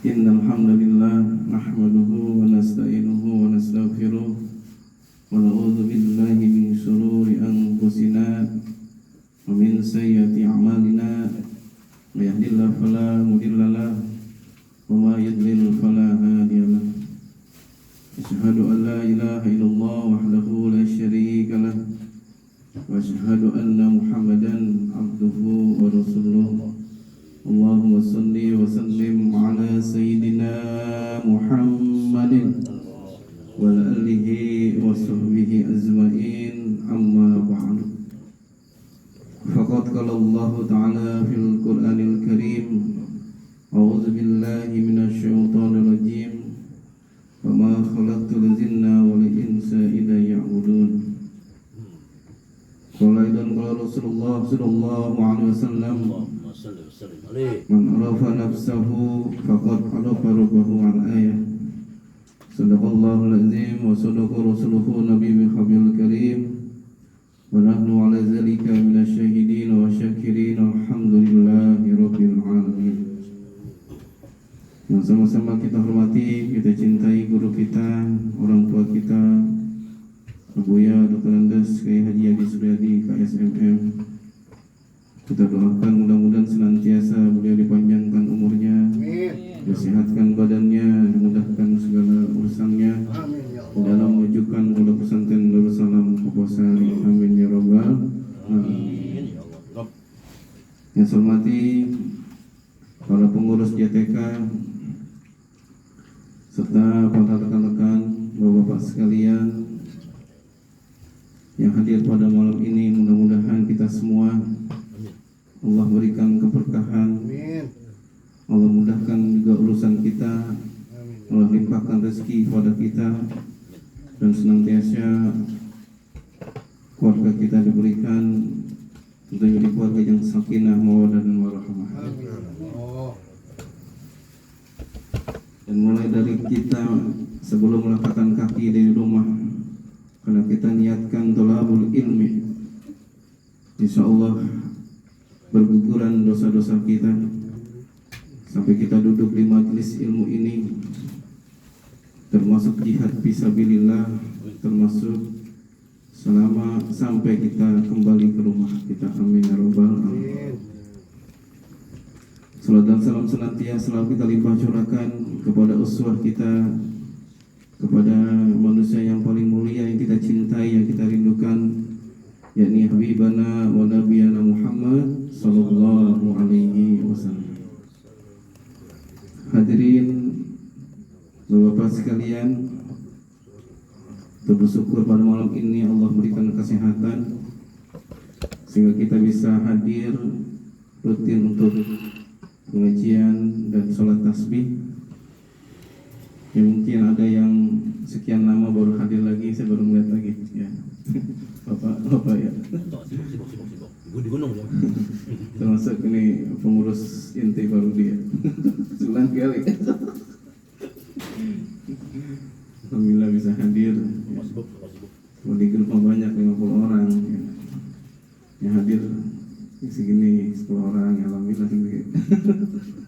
Innal hamdalillah nahmaduhu wa nasta'inuhu wa nastaghfiruh wa na'udzu billahi min shururi anfusina wa min sayyiati a'malina may yahdihillahu fala mudilla lahu wa may yudlil fala hadiya lahu. Asyhadu an la ilaha illallah wahdahu la syarika lahu wa asyhadu anna Muhammadan abduhu wa rasuluh. Allahumma salli wa sallim ala sayyidina Muhammadin wa ala alihi wa sahbihi ajma'in, amma ba'du. Faqad qala Allah ta'ala fil Qur'anil Karim, a'udzu billahi minasy syaithanir rajim, wa ma khalaqtul jinna wal insa illa liya'budun. Qala idan qala Rasulullah sallallahu alaihi wasallam, man arafa nafsahu faqad arafa rabbahu al-ayah. Sadaqallahul azim wa sadaqa rasuluhu nabiyul habil karim wa nahnu ala zalika minasy syahidin wa syakirin, alhamdulillahi rabbil alamin. Yang sama-sama kita hormati, kita cintai guru kita, orang tua kita, Buya Dr. Andes Kiai Haji Adi Suryadi KSMM. Kita doakan mudah-mudahan senantiasa beliau dipanjangkan umurnya, disehatkan badannya, dimudahkan segala urusannya dalam memajukan pondok pesantren Darussalam Koposari. Amin ya rabbal alamin. Yang saya hormati para pengurus JTK serta para rekan-rekan, bapak-bapak sekalian yang hadir pada malam ini, mudah-mudahan kita semua Allah berikan keberkahan, Allah mudahkan juga urusan kita, Allah limpahkan rezeki kepada kita, dan senantiasa keluarga kita diberikan tentunya di keluarga yang sakinah, mawaddah dan warahmah. Dan mulai dari kita sebelum melangkahkan kaki dari rumah, karena kita niatkan thalabul ilmi, insyaallah berguguran dosa-dosa kita sampai kita duduk di majelis ilmu ini, termasuk jihad fisabilillah, termasuk selama sampai kita kembali ke rumah kita. Amin ya rabbal alamin. Salat dan salam senantiasa selalu kita limpah curahkan kepada uswah kita, kepada manusia yang paling mulia yang kita cintai, yang kita rindukan, yakni Habibana wa Nabiyana Muhammad sallallahu alaihi wasallam. Hadirin Bapak sekalian, bersyukur pada malam ini Allah berikan kesehatan sehingga kita bisa hadir rutin untuk pengajian dan sholat tasbih. Ya, mungkin ada yang sekian lama baru hadir lagi, saya baru melihat lagi ya. Bapak ya. Termasuk ini pengurus inti baru dia. 9 kali. Alhamdulillah bisa hadir. Ya. Di grup banyak 50 orang ya. Yang hadir segini 10 orang, alhamdulillah sendiri.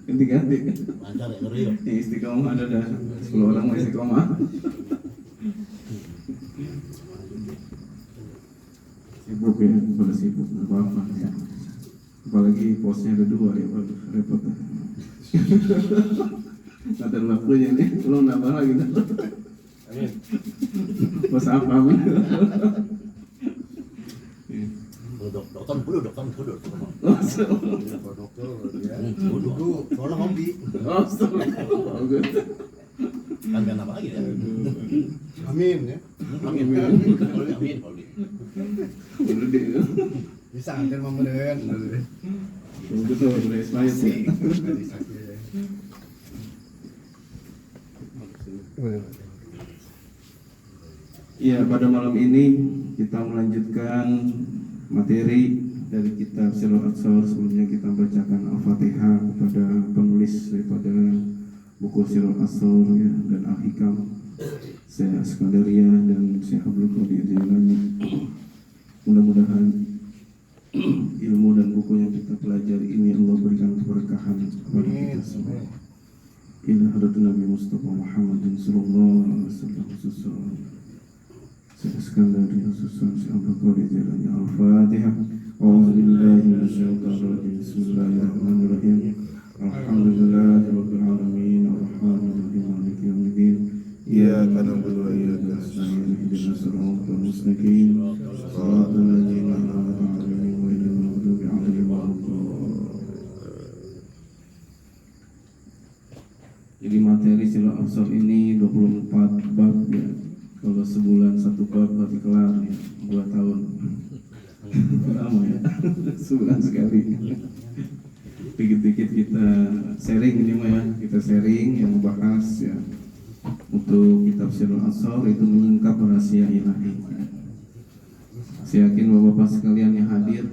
Ganti-ganti. Yang istiqomah ada 10 orang mau istiqomah. Sibuk ya, pada sibuk, nggak apa-apa ya. Apalagi posnya ada 2 ya, waduh repot. Ada waktunya nih, belum nambah lagi. Amin. Pos apa? Dokter. Soalnya hobi. Kan apa lagi ya? Amin ya. Amin. Bisa antar memberen. Betul, boleh semuanya sih. Iya, pada malam ini kita melanjutkan materi dari kitab Sirul Atsar. Sebelumnya kita bacakan Al-Fatihah kepada penulis daripada buku Sirul Atsar ya, dan Al-Hikam, Syekh Askandaria dan Syekh Abdul Qadir Jailani. Mudah-mudahan ilmu dan buku yang kita pelajari ini Allah berikan keberkahan kepada kita semua. ila hadrat Nabi Mustafa Muhammadin sallallahu alaihi wasallam khususan Iskandari khususan Abdul Qadir Jailani Al-Fatihah. A'udzu billahi minasyaitonir rajim. Bismillahirrahmanirrahim. Alhamdulillahi rabbil alamin arrahmanir rahim maliki yaumiddin. Iyyaka na'budu wa iyyaka nasta'in ihdinas siratal mustaqim siratal ladzina an'amta 'alaihim ghairil maghdubi 'alaihim waladdallin. Jadi materi Silal Absar ini 24 bab ya. Kalau sebulan satu bab berarti kelar ya, 2 tahun. Lama ya, sebulan sekali. Dikit-dikit kita sharing ini mah ya, kita sharing yang membahas ya. Untuk kitab Silal Absar itu menyingkap rahasia ilahi. Saya yakin bapak-bapak sekalian yang hadir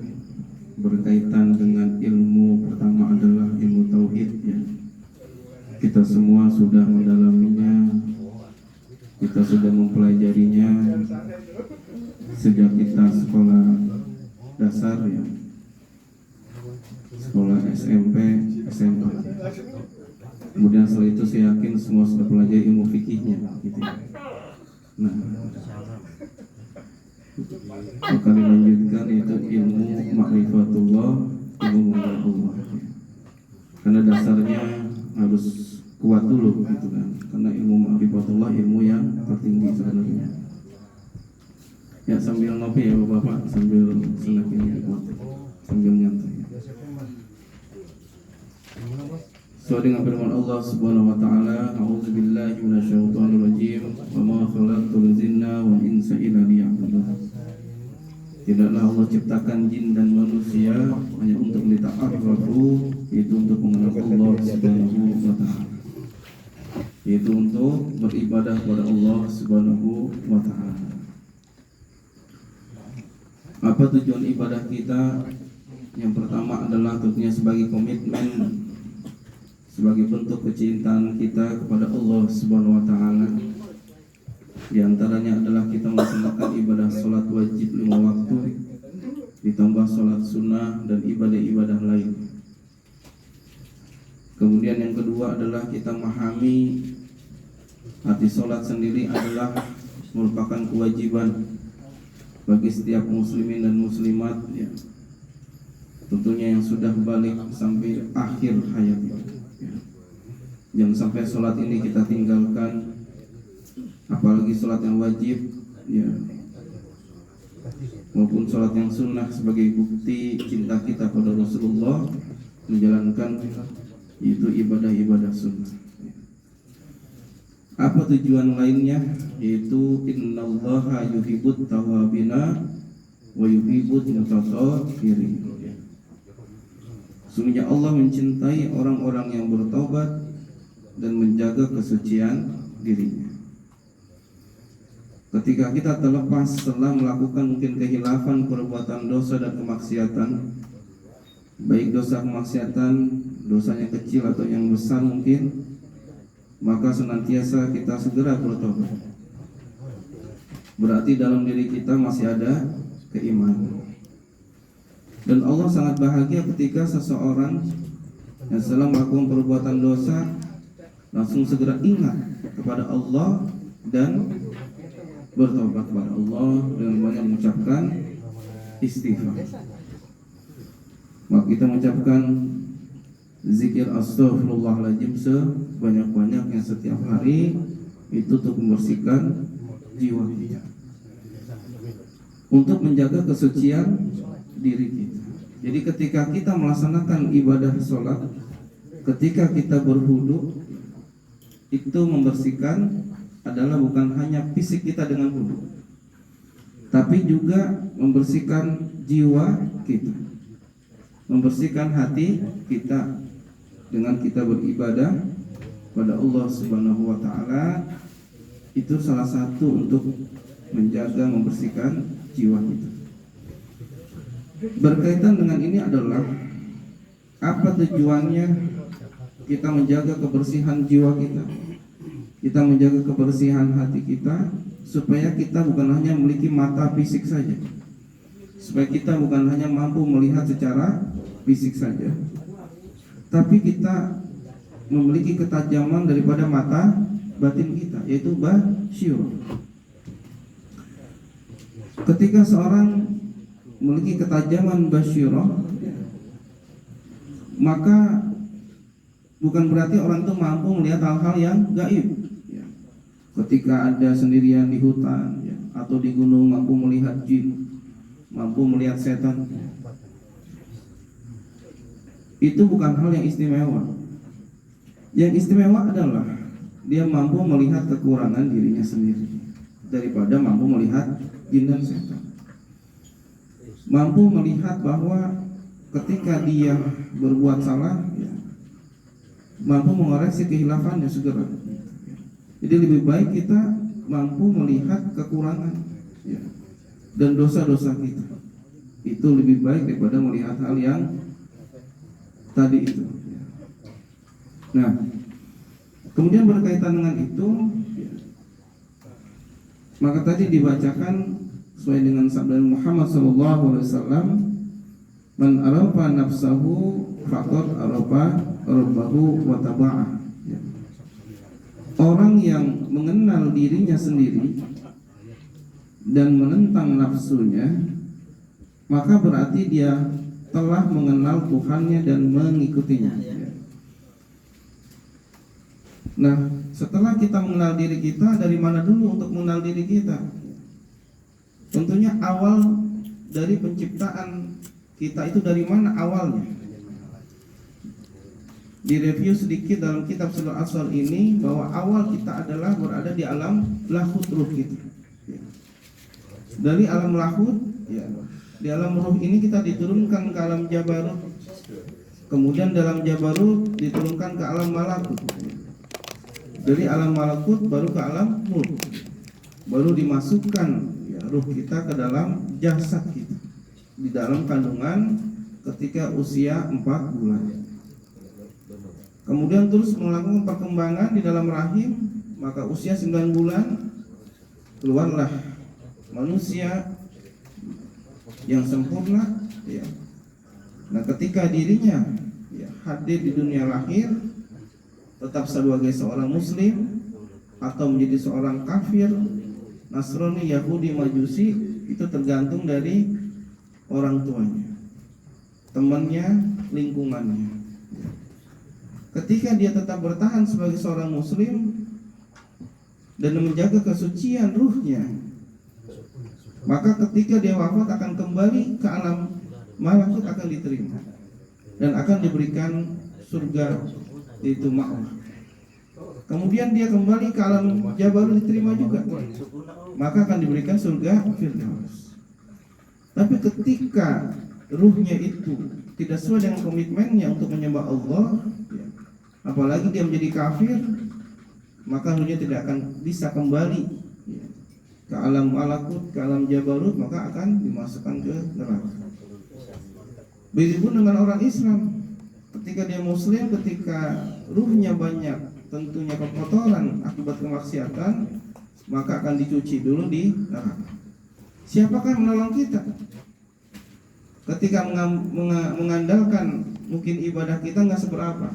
berkaitan dengan ilmu pertama adalah ilmu tauhid ya. Kita semua sudah mendalaminya, kita sudah mempelajarinya sejak kita sekolah dasar ya, sekolah SMP, SMA. Kemudian setelah itu saya yakin semua sudah pelajari ilmu fikihnya gitu ya. Nah, akan dilanjutkan yaitu ilmu ma'rifatullah, ilmu mengenal Allah ya. Karena dasarnya harus kuat dulu gitu kan, karena ilmu ma'rifatullah ilmu yang tertinggi sebenarnya ya. Sambil ngopi ya bapak, sambil semakin kuat, sambil nyantai sesuai dengan firman Allah Subhanahu wa taala, a'udzu billahi minasyaitonir rajim, wa ma khalaqtul jinna wal insa illa liya'budun. Tidaklah Allah ciptakan jin dan manusia hanya untuk lita'arrafu, itu untuk mengenal Allah Subhanahu wa taala, yaitu untuk beribadah kepada Allah Subhanahu wa taala. Apa tujuan ibadah kita? Yang pertama adalah tentunya sebagai komitmen, sebagai bentuk kecintaan kita kepada Allah Subhanahu wa taala. Di antaranya adalah kita melaksanakan ibadah sholat wajib 5 waktu, ditambah sholat sunnah dan ibadah-ibadah lain. Kemudian yang kedua adalah kita memahami arti sholat sendiri adalah merupakan kewajiban bagi setiap muslimin dan muslimat ya. Tentunya yang sudah balik sampai akhir hayatnya ya. Jangan sampai sholat ini kita tinggalkan, apalagi sholat yang wajib ya, maupun sholat yang sunnah sebagai bukti cinta kita pada Rasulullah, menjalankan itu ibadah-ibadah sunnah. Apa tujuan lainnya? Yaitu innallaha yuhibbut tawwabina wa yuhibbut mutatahhirin. Sesungguhnya Allah mencintai orang-orang yang bertaubat dan menjaga kesucian dirinya. Ketika kita terlepas setelah melakukan mungkin kehilafan, perbuatan dosa dan kemaksiatan, baik dosa kemaksiatan, dosanya kecil atau yang besar mungkin, maka senantiasa kita segera bertobat. Berarti dalam diri kita masih ada keimanan. Dan Allah sangat bahagia ketika seseorang yang sedang melakukan perbuatan dosa langsung segera ingat kepada Allah dan bertobat kepada Allah dengan banyak mengucapkan istighfar. Maka kita mengucapkan zikir astaghfirullahaladzim sebanyak-banyaknya setiap hari, itu untuk membersihkan jiwa kita, untuk menjaga kesucian diri kita. Jadi ketika kita melaksanakan ibadah sholat, ketika kita berwudu, itu membersihkan adalah bukan hanya fisik kita dengan wudu, tapi juga membersihkan jiwa kita, membersihkan hati kita dengan kita beribadah pada Allah Subhanahu wa taala. Itu salah satu untuk menjaga, membersihkan jiwa kita. Berkaitan dengan ini adalah apa tujuannya kita menjaga kebersihan jiwa kita, kita menjaga kebersihan hati kita, supaya kita bukan hanya memiliki mata fisik saja, supaya kita bukan hanya mampu melihat secara fisik saja, tapi kita memiliki ketajaman daripada mata batin kita, yaitu basyirah. Ketika seorang memiliki ketajaman basyirah, maka bukan berarti orang itu mampu melihat hal-hal yang gaib. Ketika ada sendirian di hutan atau di gunung mampu melihat jin, mampu melihat setan, itu bukan hal yang istimewa. Yang istimewa adalah dia mampu melihat kekurangan dirinya sendiri daripada mampu melihat jin dan setan. Mampu melihat bahwa ketika dia berbuat salah, mampu mengoreksi kehilafannya segera. Jadi lebih baik kita mampu melihat kekurangan dan dosa-dosa kita. Itu lebih baik daripada melihat hal yang tadi itu. Nah, kemudian berkaitan dengan itu, maka tadi dibacakan sesuai dengan sabda Muhammad SAW, man arafa nafsahu faqad arafa rabbahu wa taba'ah. Orang yang mengenal dirinya sendiri dan menentang nafsunya, maka berarti dia telah mengenal Tuhannya dan mengikutinya. Nah, setelah kita mengenal diri kita, dari mana dulu untuk mengenal diri kita? Tentunya awal dari penciptaan kita itu dari mana awalnya? Direview sedikit dalam kitab Surah Asr ini, bahwa awal kita adalah berada di alam lahut ruh kita. Dari alam lahut, di alam ruh ini kita diturunkan ke alam jabarut. Kemudian dalam jabarut diturunkan ke alam malakut. Dari alam malakut baru ke alam mulk. Baru dimasukkan ruh kita ke dalam jasad kita di dalam kandungan ketika usia 4 bulan. Kemudian terus melakukan perkembangan di dalam rahim, maka usia 9 bulan keluarlah manusia yang sempurna. Nah, ketika dirinya hadir di dunia lahir, tetap sebagai seorang muslim atau menjadi seorang kafir, Nasrani, Yahudi, Majusi, itu tergantung dari orang tuanya, temannya, lingkungannya. Ketika dia tetap bertahan sebagai seorang muslim dan menjaga kesucian ruhnya, maka ketika dia wafat akan kembali ke alam malakut, akan diterima dan akan diberikan surga, yaitu ma'wah. Kemudian dia kembali ke alam jabarut, diterima juga, maka akan diberikan surga Firdaus. Tapi ketika ruhnya itu tidak sesuai dengan komitmennya untuk menyembah Allah, apalagi dia menjadi kafir, maka ruhnya tidak akan bisa kembali ke alam malakut, ke alam jabarut, maka akan dimasukkan ke neraka. Begitupun dengan orang Islam, ketika dia muslim, ketika ruhnya banyak tentunya kekotoran akibat kemaksiatan, maka akan dicuci dulu di neraka. Siapakah yang menolong kita? Ketika mengandalkan mungkin ibadah kita nggak seberapa,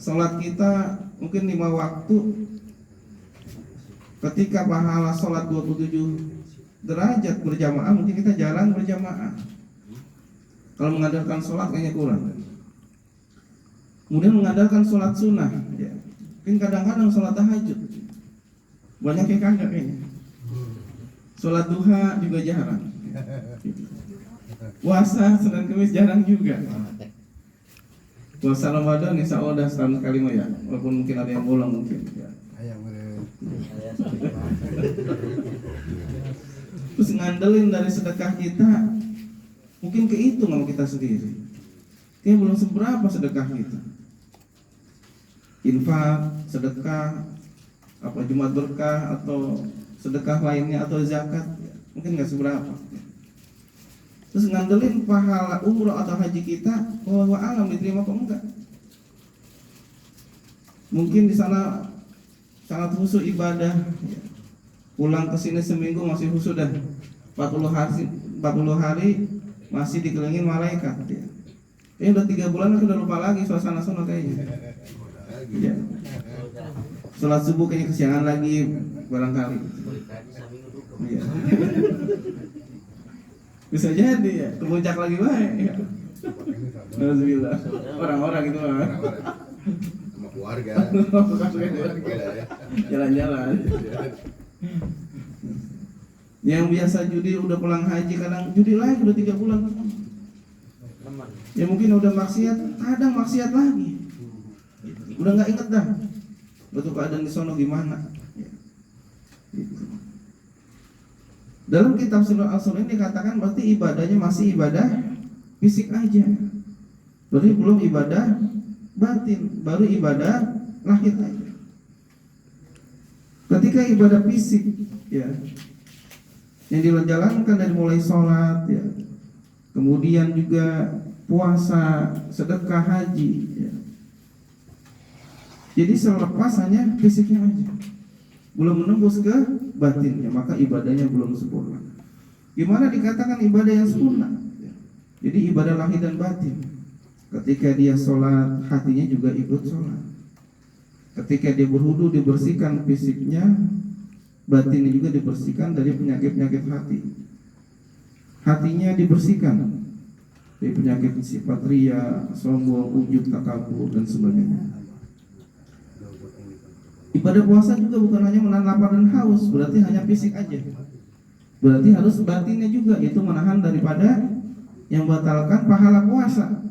sholat kita mungkin 5 waktu, ketika pahala sholat 27 derajat berjamaah, mungkin kita jarang berjamaah. Kalau mengandalkan sholat kayaknya kurang. Kemudian mengandalkan sholat sunnah, mungkin kadang-kadang sholat tahajud banyak yang kagak kayaknya. Sholat duha juga jarang. Puasa Senin Kamis jarang juga. Puasa Ramadan insya Allah udah setahun sekali mah ya, walaupun mungkin ada yang bolong mungkin ya. Terus ngandelin dari sedekah kita, mungkin kehitung sama kita sendiri, kayak belum seberapa sedekah kita. Infak, sedekah, apa Jumat berkah atau sedekah lainnya atau zakat, mungkin nggak seberapa. Terus ngandelin pahala umroh atau haji kita, bahwa alam diterima apa enggak? Mungkin di sana sangat khusyuk ibadah, pulang ke sini seminggu masih khusyuk dan 40 hari masih dikelilingin malaikat. Ini udah 3 bulan udah lupa lagi suasana sono kayaknya. Ya. Sholat subuh kayaknya kesiangan lagi barangkali. Ya. Bisa jadi ya, kemuncak lagi baik. Ya. Alhamdulillah. Orang-orang itu mah. Sama keluarga. Jalan-jalan. Yang biasa judi udah pulang haji, kadang judi lagi udah 3 bulan. Ya mungkin udah maksiat, kadang maksiat lagi. Udah nggak inget dah betul keadaan di sono gimana. Ya. Gitu. Dalam kitab Sunnah Al-Sunnah ini dikatakan berarti ibadahnya masih ibadah fisik aja. Berarti belum ibadah batin, baru ibadah lahir aja. Ketika ibadah fisik, ya, yang dijalankan dari mulai sholat, ya, kemudian juga puasa, sedekah, haji, ya. Jadi selepas hanya fisiknya aja, belum menembus ke batinnya, maka ibadahnya belum sempurna. Gimana dikatakan ibadah yang sempurna? Ya. Jadi ibadah lahir dan batin. Ketika dia sholat, hatinya juga ikut sholat. Ketika dia berwudu, dibersihkan fisiknya, batinnya juga dibersihkan dari penyakit-penyakit hati. Hatinya dibersihkan dari penyakit sifat ria, sombong, ujub, takabur, dan sebagainya. Ibadah puasa juga bukan hanya menahan lapar dan haus, berarti hanya fisik aja. Berarti harus batinnya juga, yaitu menahan daripada yang batalkan pahala puasa.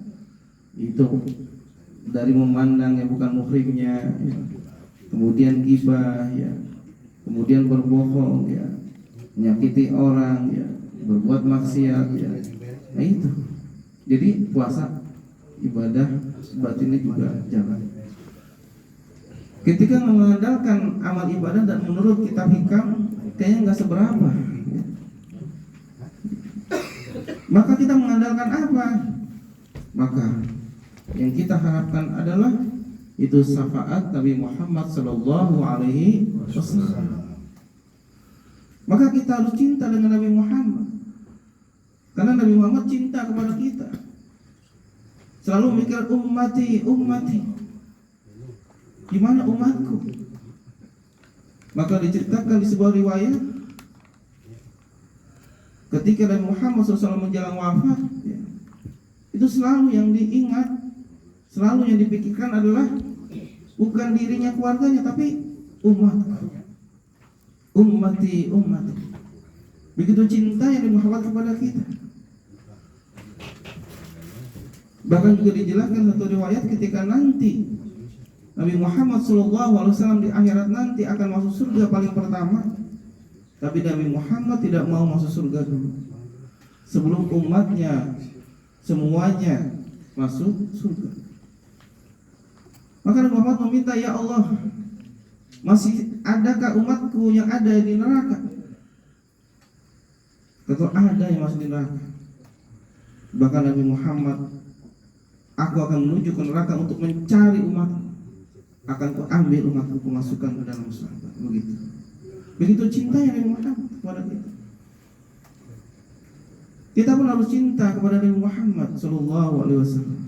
Itu dari memandang yang bukan muhrimnya, ya. Kemudian ghibah, ya. Kemudian berbohong, ya. Menyakiti orang, ya. Berbuat maksiat, ya. Nah itu. Jadi puasa ibadah batinnya juga jalan. Ketika mengandalkan amal ibadah dan menurut kitab hikam kayaknya nggak seberapa, ya. Maka kita mengandalkan apa? Maka yang kita harapkan adalah itu syafaat Nabi Muhammad Sallallahu Alaihi Wasallam. Maka kita harus cinta dengan Nabi Muhammad, karena Nabi Muhammad cinta kepada kita. Selalu mikir ummati, ummati. Gimana umatku? Maka diceritakan di sebuah riwayat, ketika Nabi Muhammad SAW menjelang wafat, ya, itu selalu yang diingat, selalu yang dipikirkan adalah bukan dirinya, keluarganya, tapi umatku. Ummati, ummati. Begitu cinta yang Nabi Muhammad kepada kita. Bahkan juga dijelaskan satu riwayat ketika nanti Nabi Muhammad SAW di akhirat nanti akan masuk surga paling pertama, tapi Nabi Muhammad tidak mau masuk surga dulu sebelum umatnya semuanya masuk surga. Maka Nabi Muhammad meminta, ya Allah, masih adakah umatku yang ada di neraka? Kata ada yang masih di neraka. Bahkan Nabi Muhammad, aku akan menuju ke neraka untuk mencari umatku, akan kuambil umatku, kumasukkan ke dalam surga. Begitu cinta yang Nabi Muhammad kepada kita. Kita pun harus cinta kepada Nabi Muhammad Sallallahu Alaihi Wasallam.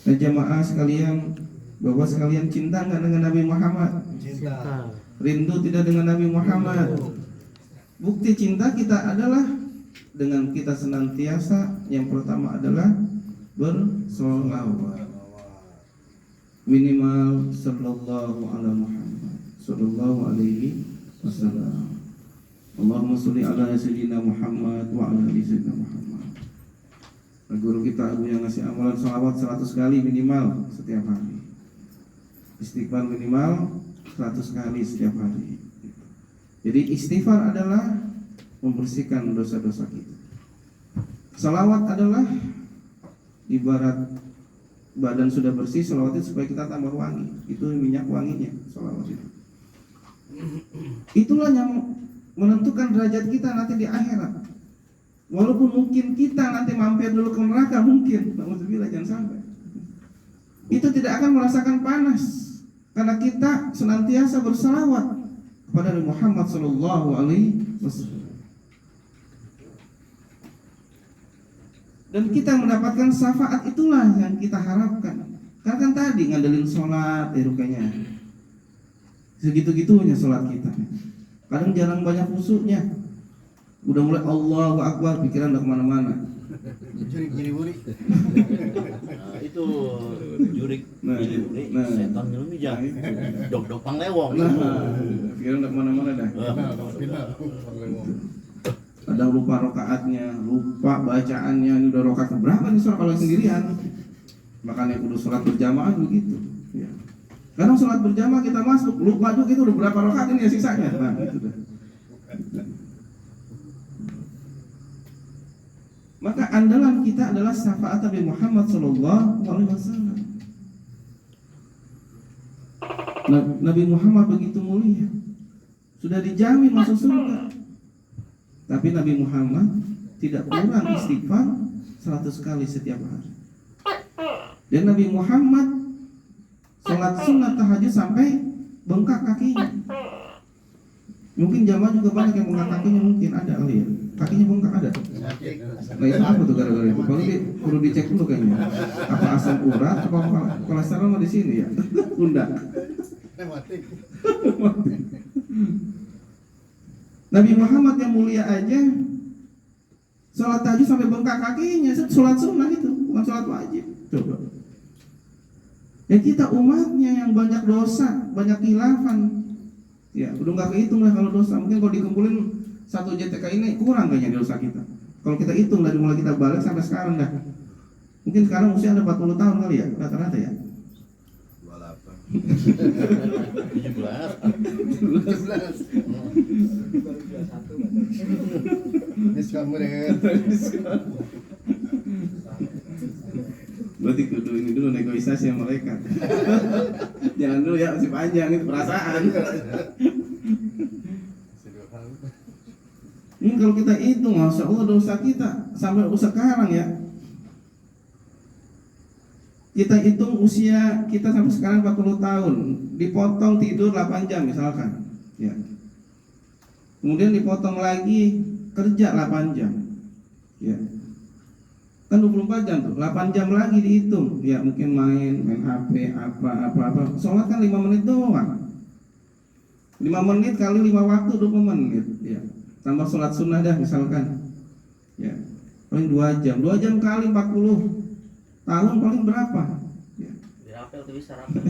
Dan jamaah sekalian, bapak sekalian, cinta nggak dengan Nabi Muhammad? Cinta. Rindu tidak dengan Nabi Muhammad? Bukti cinta kita adalah dengan kita senantiasa, yang pertama adalah bersolawat, minimal sallallahu ala Muhammad sallallahu alaihi wasallam. Allahumma sholli ala sayyidina Muhammad wa ala ali sayyidina Muhammad. Guru kita Abu yang ngasih amalan sholawat 100 kali minimal setiap hari. Istighfar minimal 100 kali setiap hari. Jadi istighfar adalah membersihkan dosa-dosa kita. Salawat adalah ibarat badan sudah bersih, salawat itu supaya kita tambah wangi. Itu minyak wanginya, salawat itu. Itulah yang menentukan derajat kita nanti di akhirat. Walaupun mungkin kita nanti mampir dulu ke neraka, mungkin, nauzubillah, jangan sampai. Itu tidak akan merasakan panas, karena kita senantiasa bersalawat kepada Nabi Muhammad Sallallahu Alaihi Wasallam. Dan kita mendapatkan syafaat, itulah yang kita harapkan. Karena kan tadi ngandelin sholat, rukanya segitu-gitunya sholat kita. Kadang jarang banyak khusyuknya. Udah mulai Allahu Akbar, pikiran udah kemana-mana. Juri-juri. Nah, itu jurik juri setan nyelumijang. Dok-dopang lewong. Pikiran udah kemana-mana dah. Final. Kadang lupa rokaatnya, lupa bacaannya. Ini udah rokaat berapa nih sholat kalau sendirian? Makanya kudu sholat berjamaah begitu. Ya. Kadang sholat berjamaah kita masuk, lupa juga itu udah berapa rokaat ini ya sisanya. Nah, itu dah. Maka andalan kita adalah syafaat Nabi Muhammad SAW. Nabi Muhammad begitu mulia, sudah dijamin masuk surga. Tapi Nabi Muhammad tidak kurang istighfar 100 kali setiap hari. Dan Nabi Muhammad sholat sunat tahajud sampai bengkak kakinya. Mungkin jamaah juga banyak yang bengkak kakinya, mungkin ada kali ya. Kakinya bengkak ada. Nah itu apa tuh gara-gara itu? Perlu dicek dulu kayaknya. Apa asam urat, apa kolesterol di sini ya? Pundak. Nabi Muhammad yang mulia aja sholat tahajud sampai bengkak kakinya, sholat sunnah itu, bukan sholat wajib. Coba. Ya kita umatnya yang banyak dosa, banyak khilafan. Ya, udah nggak kehitung lah kalau dosa. Mungkin kalau dikumpulin satu JTK ini kurang kayaknya dosa kita. Kalau kita hitung dari mulai kita balik sampai sekarang dah. Mungkin sekarang usia ada 40 tahun kali ya, rata-rata ya. 17. Diskon meren. Berarti kudu ini dulu negosiasi sama mereka. Jangan dulu ya, masih panjang itu perasaan. Ini kalau kita hitung, masya Allah dosa kita sampai sekarang ya. Kita hitung usia kita sampai sekarang 40 tahun, dipotong tidur 8 jam misalkan, ya. Kemudian dipotong lagi kerja 8 jam, ya. Kan 24 jam tuh, 8 jam lagi dihitung, ya mungkin main HP apa. Sholat kan 5 menit doang. 5 menit kali 5 waktu 20 menit, ya. Tambah sholat sunnah dah misalkan, ya. Paling 2 jam, 2 jam kali 40 tahun paling berapa? Ya. Dirapel tuh bisa rapel.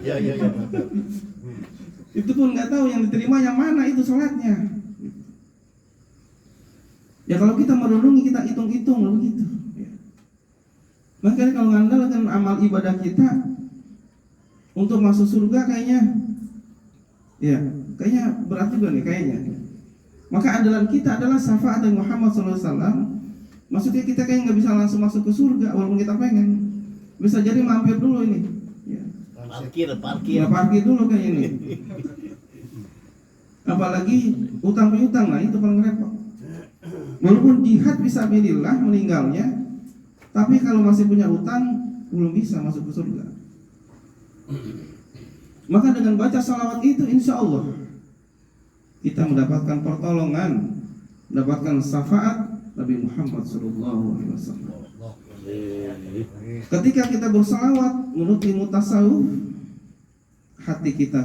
Ya. Itu pun nggak tahu yang diterima yang mana itu sholatnya. Ya kalau kita merenungi, kita hitung-hitung begitu. Ya. Makanya kalau ngandalkan amal ibadah kita untuk masuk surga kayaknya, ya kayaknya berat juga nih kayaknya. Maka andalan kita adalah syafaat dari Muhammad SAW. Maksudnya kita kayak nggak bisa langsung masuk ke surga walaupun kita pengen. Bisa jadi mampir dulu ini. Ya. Parkir dulu kayak ini. Apalagi utang piutang, nah itu paling repot. Walaupun jihad fisabilillah meninggalnya, tapi kalau masih punya utang belum bisa masuk ke surga. Maka dengan baca salawat itu insya Allah kita mendapatkan pertolongan, mendapatkan syafaat Nabi Muhammad SAW. Ketika kita bersalawat menurut ilmu tasawuf, hati kita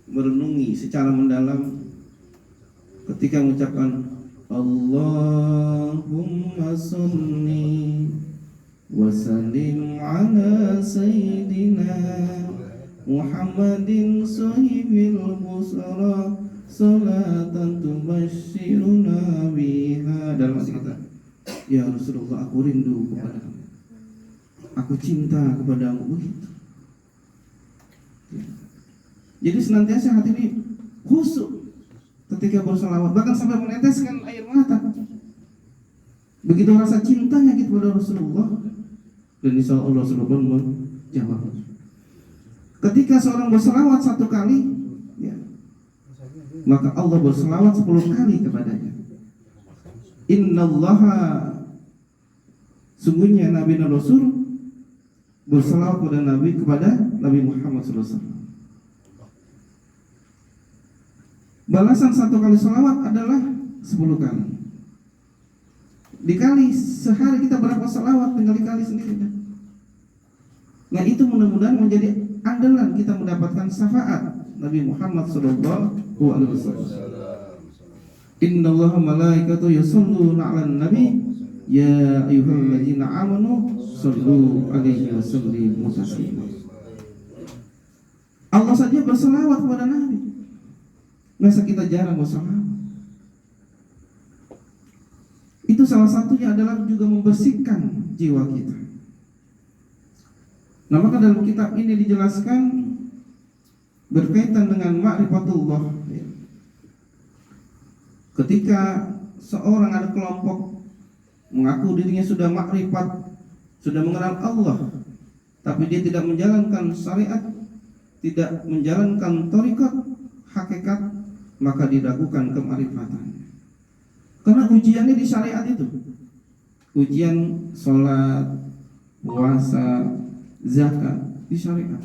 merenungi secara mendalam. Ketika mengucapkan Allahumma salli wa sallim ala sayyidina Muhammadin sahibil busra salatan tubashiruna biha. Dalam hati kita, ya Rasulullah, aku rindu kepadamu, aku cinta kepadamu. Begitu. Jadi senantiasa hati ini khusyuk ketika bersalawat, bahkan sampai meneteskan air mata. Begitu rasa cintanya kita kepada Rasulullah, dan insya Allah Rasulullah menjawab. Ketika seorang bersalawat 1 kali, ya, maka Allah berselawat 10 kali kepadanya. Innallaha, sungguhnya Nabi dan Rasul berselawat kepada Nabi Muhammad SAW. Balasan 1 kali selawat adalah 10 kali. Dikali sehari kita berapa selawat, tinggal dikali sendiri. Nah itu mudah-mudahan menjadi andalan kita mendapatkan syafaat Nabi Muhammad sallallahu alaihi wasallam. Innallaha malaikatahu yusholluna 'alan nabi ya ayyuhalladzina amanu shallu 'alaihi wasallimu taslima. Allah saja berselawat kepada Nabi. Masa kita jarang berselawat? Itu salah satunya adalah juga membersihkan jiwa kita. Nah maka dalam kitab ini dijelaskan berkaitan dengan ma'rifatullah. Ketika seorang ada kelompok mengaku dirinya sudah makrifat, sudah mengenal Allah, tapi dia tidak menjalankan syariat, tidak menjalankan thariqat hakikat, maka diragukan kemakrifatan. Karena ujiannya di syariat itu, ujian sholat, puasa, zakat di syariat.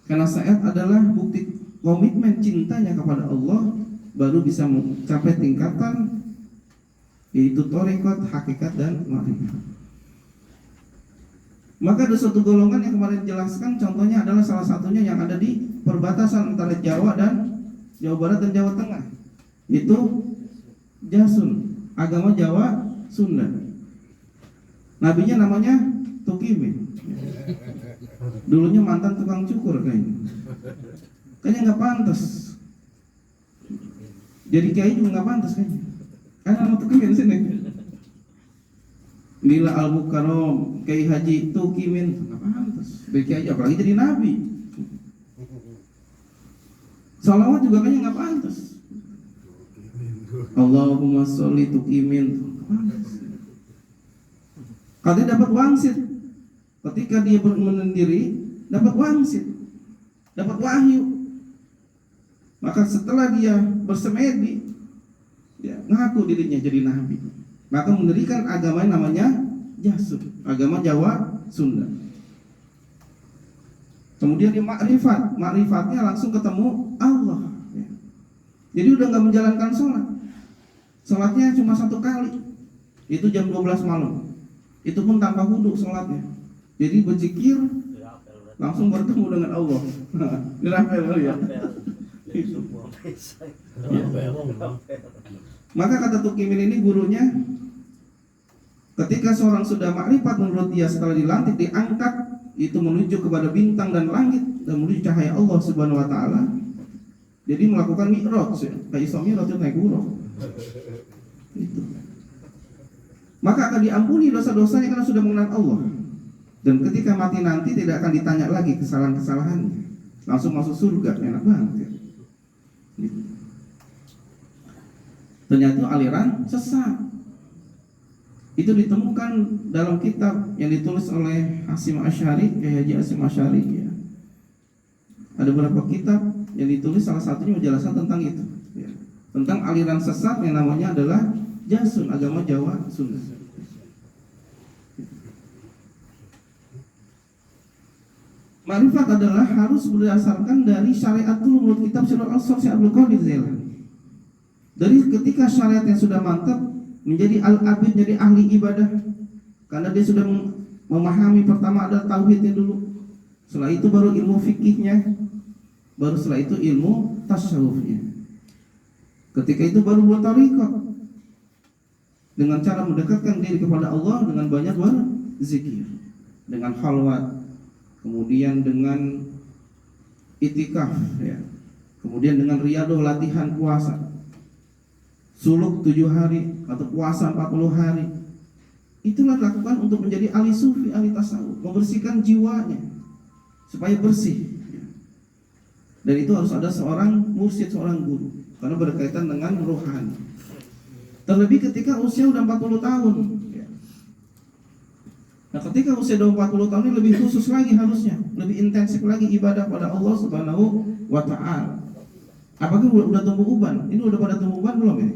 Karena syariat adalah bukti komitmen cintanya kepada Allah, baru bisa mencapai tingkatan yaitu thariqat, hakikat dan makrifat. Maka ada suatu golongan yang kemarin dijelaskan, contohnya adalah salah satunya yang ada di perbatasan antara Jawa Barat dan Jawa Tengah. Itu Jasun, agama Jawa Sunda. Nabinya namanya Tukimin. Dulunya mantan tukang cukur kayaknya nggak pantas. Jadi kiai juga nggak pantas kayaknya. Karena nama Tukimin sini. Lila al-Mukarram, Kiai Haji Tukimin, nggak pantas. Jadi kiai apalagi jadi nabi. Salawat juga kayaknya nggak pantas. Allahumma sholli Tukimin. Katanya dapat wangsit. Ketika dia menyendiri, dapat wangsit, dapat wahyu. Maka setelah dia bersemedi, ya, ngaku dirinya jadi nabi. Maka mendirikan agama yang namanya Jasun, agama Jawa Sunda. Kemudian dia makrifatnya langsung ketemu Allah. Ya. Jadi udah nggak menjalankan sholat. Sholatnya cuma 1 kali, itu jam 12 malam. Itu pun tanpa wudhu sholatnya. Jadi berzikir langsung bertemu dengan Allah. Dirapel ya. Maka kata Tukimin ini gurunya, ketika seorang sudah makrifat menurut dia setelah dilantik diangkat itu menuju kepada bintang dan langit dan menuju cahaya Allah Subhanahu wa taala. Jadi melakukan mi'raj, kayak Isra Mi'raj itu naik gunung. Itu. Maka akan diampuni dosa-dosanya karena sudah mengenal Allah. Dan ketika mati nanti tidak akan ditanya lagi kesalahan-kesalahannya. Langsung masuk surga, enak banget ya. Gitu. Ternyata aliran sesat. Itu ditemukan dalam kitab yang ditulis oleh Hasyim Asy'ari, Haji Hasyim Asy'ari ya. Ada beberapa kitab yang ditulis, salah satunya menjelaskan tentang itu ya. Tentang aliran sesat yang namanya adalah Jasun, agama Jawa Sunda. Makrifat adalah harus berdasarkan dari syariat dulu menurut kitab Syarah Al-Syekh Abdul Qadir Jailani. Dari ketika syariat yang sudah mantap menjadi al-abid, menjadi ahli ibadah, karena dia sudah memahami pertama ada tauhidnya dulu. Setelah itu baru ilmu fikihnya, baru setelah itu ilmu tasawufnya. Ketika itu baru buat thariqat dengan cara mendekatkan diri kepada Allah dengan banyak berzikir, dengan khalwat, kemudian dengan itikaf ya. Kemudian dengan riyadhah, latihan puasa. Suluk 7 hari atau puasa 40 hari. Itulah dilakukan untuk menjadi ahli sufi, ahli tasawuf, membersihkan jiwanya supaya bersih. Dan itu harus ada seorang mursyid, seorang guru, karena berkaitan dengan rohani. Terlebih ketika usia udah 40 tahun. Nah, ketika usia 40 tahun ini lebih khusus lagi harusnya, lebih intensif lagi ibadah pada Allah Subhanahu wa taala. Apakah udah tumbuh uban? Ini udah pada tumbuh uban belum ya?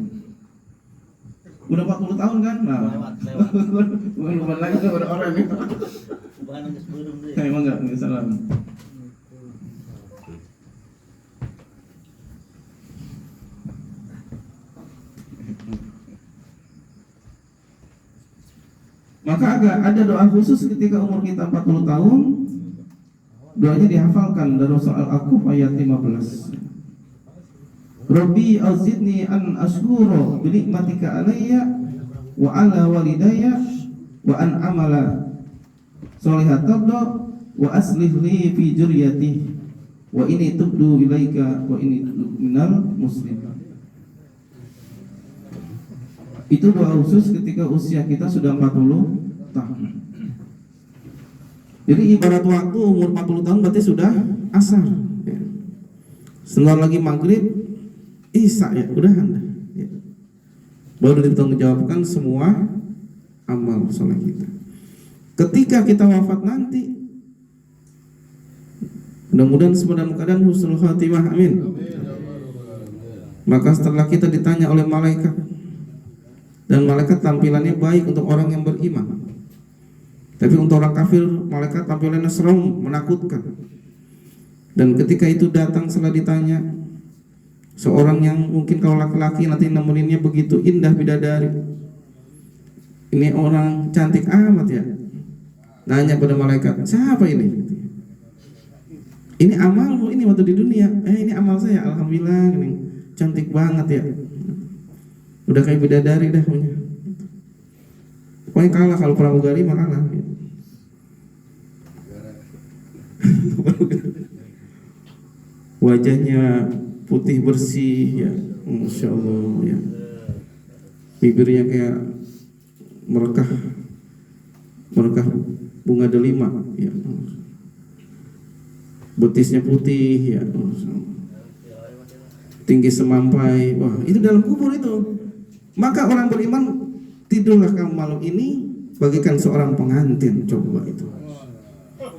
Udah 40 tahun kan? Nah, bukan uban lagi udah orang ini. Bukan sebelum dia. Emang enggak salah. Maka ada doa khusus ketika umur kita 40 tahun. Doanya dihafalkan dalam soal Al-Aqaf ayat 15. Rabbi azidni an ashkura bi nikmatika alayya wa ala walidayya wa an amala sholihan tarda wa aslih li fi dzurriyyati wa inni tubdu ilaika wa inni minal muslimin. Itu doa khusus ketika usia kita sudah 40 tahun. Jadi ibarat waktu umur 40 tahun berarti sudah asar. Sebentar lagi maghrib, isya ya, udahan. Baru ditanggungjawabkan semua amal soleh kita. Ketika kita wafat nanti, mudah-mudahan dalam keadaan husnul khatimah, amin. Maka setelah kita ditanya oleh malaikat, dan malaikat tampilannya baik untuk orang yang beriman, tapi untuk orang kafir malaikat tampilannya serem, menakutkan. Dan ketika itu datang setelah ditanya, seorang yang mungkin kalau laki-laki nanti nemeninnya begitu indah bidadari, ini orang cantik amat ya, nanya pada malaikat, siapa ini? Ini amalmu ini waktu di dunia. Ini amal saya, alhamdulillah, ini cantik banget ya, udah kayak bidadari dah punya. Pokoknya kalah, kalau pramugari mah kalah. Wajahnya putih bersih ya, masya Allah ya. Bibirnya kayak merekah bunga delima ya. Betisnya putih ya, tinggi semampai. Wah, itu dalam kubur itu. Maka orang beriman, tidurlah kamu malam ini bagikan seorang pengantin. Coba itu.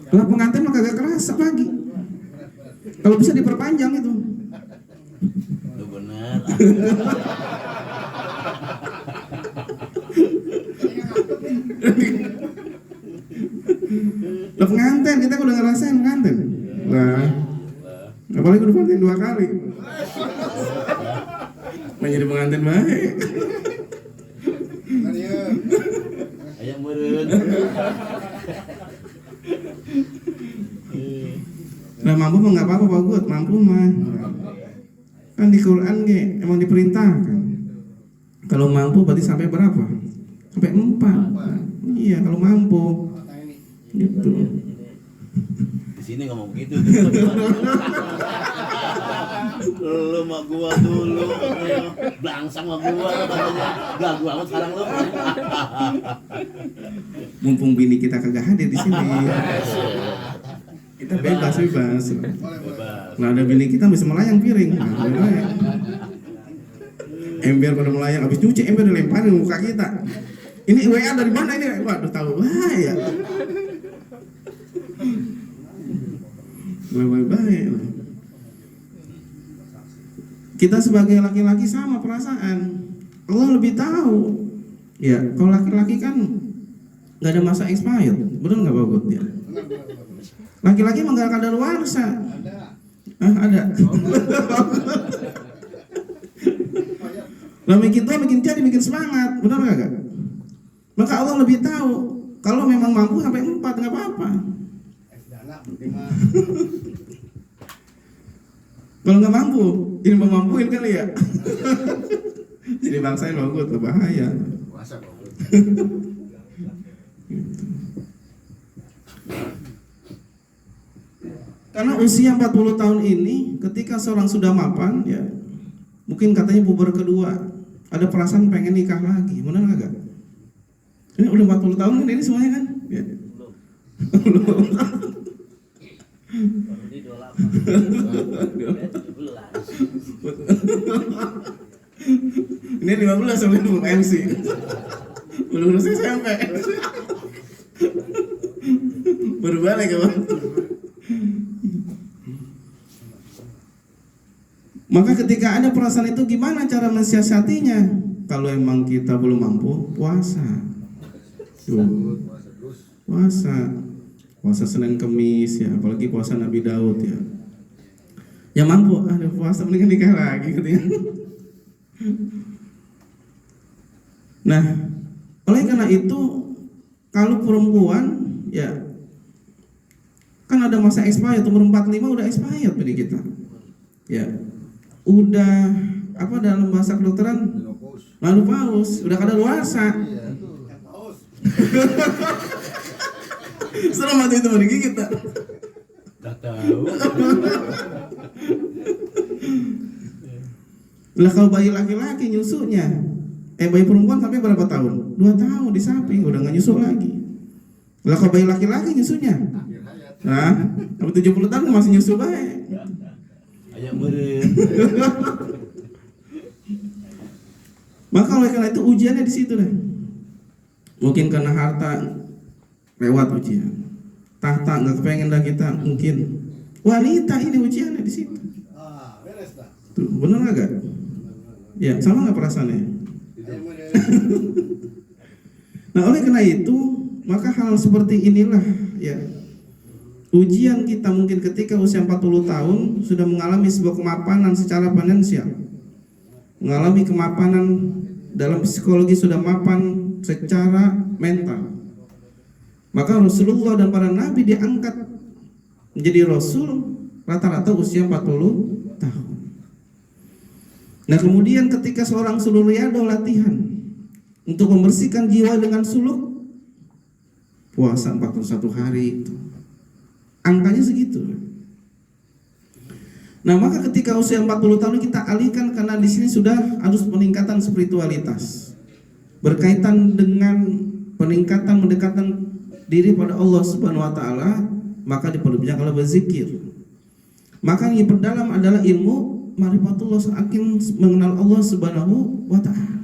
Kalau pengantin mah kagak kerasa pagi. Kalau bisa diperpanjang itu. Itu benar. Lah pengantin, kita udah ngerasain pengantin. Lah, apalagi udah pengantin 2 kali. Menjadi pengantin baik. Ayam meureun. Nah mampu mah nggak apa-apa bagus, mampu mah. Kan di Quran emang diperintahkan. Kalau mampu berarti sampai berapa? Sampai 4. Iya kalau mampu. Gitu. Di sini ngomong gitu. Lu mah gua dulu. Blangsang mah gua katanya. Gagu amat sekarang lu. Mumpung bini kita kagak hadir di sini. Kita bebas. Nah ada bini kita bisa melayang piring. Ember pada melayang, habis cuci ember dilemparin di muka kita. Ini WA dari mana ini? Waduh tahu bahaya. Baik. Kita sebagai laki-laki sama perasaan. Allah lebih tahu. Ya, kalau laki-laki kan nggak ada masa expired, benar nggak bagus ya? Laki-laki mah nggak ada luarsa. Ada. Lah bikin tua, bikin jadi, bikin semangat, benar nggak? Maka Allah lebih tahu. Kalau memang mampu sampai 4 nggak apa-apa. Kalau nggak mampu, ini memampuin kali ya. Jadi bangsain bagus, berbahaya. Karena usia 40 tahun ini, ketika seorang sudah mapan, ya mungkin katanya puber kedua, ada perasaan pengen nikah lagi, benar nggak? Ini udah 40 tahun kan ini semuanya kan? Ya. Belum. Di 28. Ini 15 sebelum MC. Belum lulus SMP. Baru balik ya Bang. Maka ketika ada perasaan itu gimana cara mensiasatinya? Kalau emang kita belum mampu, puasa. Puasa Senin Kemis ya, apalagi puasa Nabi Daud ya. Ya mampu, ada puasa mendingan nikah lagi gitu ya. Nah, oleh karena itu kalau perempuan ya Kan ada masa expired, umur 45 udah expired pada kita. Ya. Udah apa dalam bahasa kedokteran? Lalu paus, udah kadaluarsa. Selamat itu mau digigit tak? Tak tahu. Lah kalau bayi laki-laki nyusunya, bayi perempuan sampai berapa tahun? 2 tahun di samping udah nggak nyusu lagi. Lah kalau bayi laki-laki nyusunya, nah, sampai 70 tahun masih nyusu baik. Ayak meureun. Maka oleh karena itu ujiannya di situ deh. Mungkin karena harta lewat ujian, tahta nggak kepengen dah kita, mungkin wanita ini ujiannya di situ. Tuh, bener nggak gak? Ya sama nggak perasaannya? Nah oleh karena itu maka hal seperti inilah ya ujian kita mungkin ketika usia 40 tahun sudah mengalami sebuah kemapanan secara finansial, mengalami kemapanan dalam psikologi, sudah mapan secara mental. Maka Rasulullah dan para nabi diangkat menjadi rasul rata-rata usia 40 tahun. Nah kemudian ketika seorang suluk riyadhah latihan untuk membersihkan jiwa dengan suluk, puasa 41 hari itu angkanya segitu. Nah maka ketika usia 40 tahun kita alihkan karena di sini sudah harus peningkatan spiritualitas berkaitan dengan peningkatan mendekatan diri pada Allah Subhanahu wa taala, maka diperbanyak kalau berzikir. Maka yang perdalam adalah ilmu ma'rifatullah, semakin mengenal Allah Subhanahu wa taala.